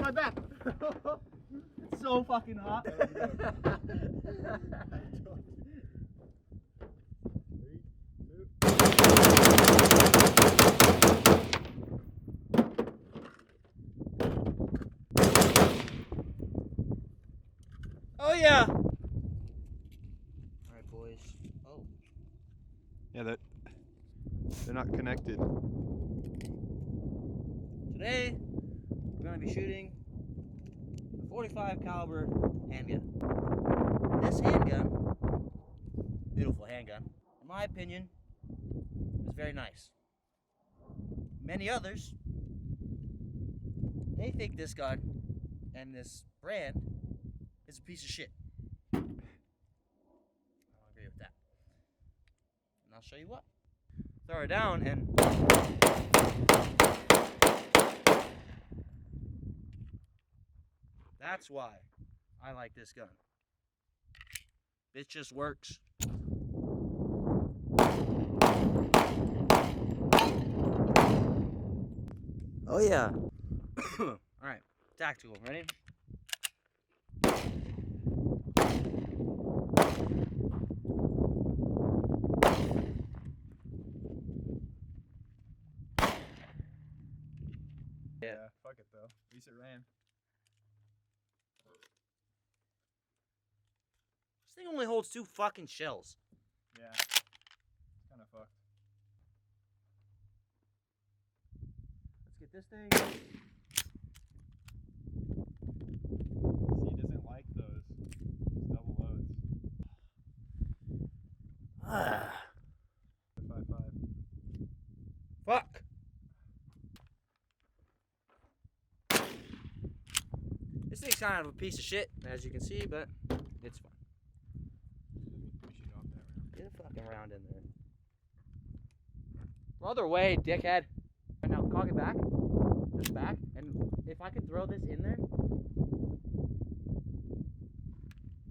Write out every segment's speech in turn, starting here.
my back. It's so fucking hot. Oh yeah. All right, boys. Oh. Yeah, they're not connected. Today we're gonna be shooting a .45 caliber handgun. This handgun, beautiful handgun, in my opinion, is very nice. Many others, they think this gun and this brand is a piece of shit. I don't agree with that. And I'll show you what. Throw her down and that's why I like this gun. It just works. Oh yeah. Alright, tactical, ready? Yeah, fuck it though. At least it ran. This thing only holds 2 fucking shells. Yeah. It's kind of fucked. Let's get this thing. See, he doesn't like those double loads. Ah. 5.5. Fuck. This thing's kind of a piece of shit, as you can see, but it's fine. We shoot off that round. Get a fucking round in there. Other way, dickhead. Right now, cock it back. Just back. And if I could throw this in there.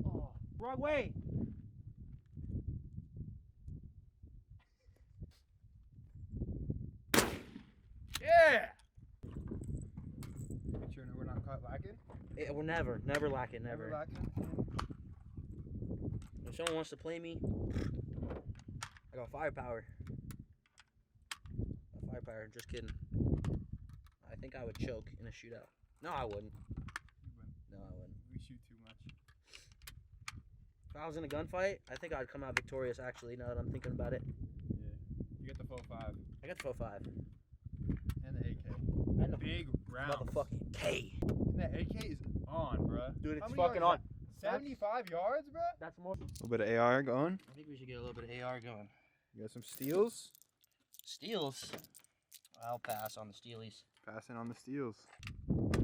Oh, wrong way. Yeah! Make sure we're not caught lacking. We're never lacking, never. lacking. If someone wants to play me, I got firepower. Firepower, just kidding. I think I would choke in a shootout. No, I wouldn't. No, I wouldn't. We shoot too much. If I was in a gunfight, I think I'd come out victorious, actually, now that I'm thinking about it. Yeah. You get the 4.5 I got the 4.5. and the AK. And the Big rounds. motherfucking K. And that AK is on, bruh. Dude, How it's many fucking yards on. is that? 75 yards, bruh? That's more. A little bit of AR going. I think we should get a little bit of AR going. You got some steals. Steals. I'll pass on the steelies. Passing on the steals.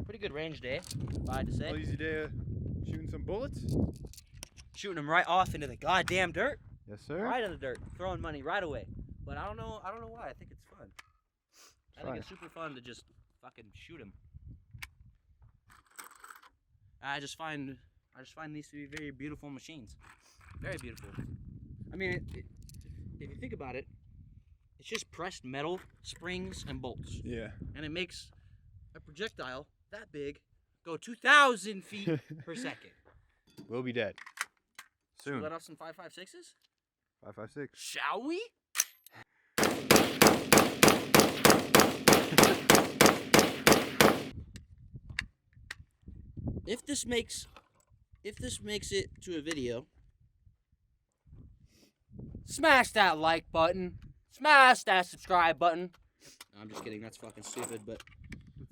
Pretty good range day, if I had to say. Easy day of shooting some bullets. Shooting them right off into the goddamn dirt. Yes, sir. Right in the dirt. Throwing money right away. But I don't know why. I think it's fun. I think it's super fun to just fucking shoot them. I just find these to be very beautiful machines. Very beautiful. I mean, if you think about it, it's just pressed metal, springs, and bolts. Yeah. And it makes a projectile that big go 2,000 feet per second. We'll be dead. Should we Soon. let off some 5.56s? 5.56. Shall we? If this makes it to a video, smash that like button, smash that subscribe button. No, I'm just kidding. That's fucking stupid, but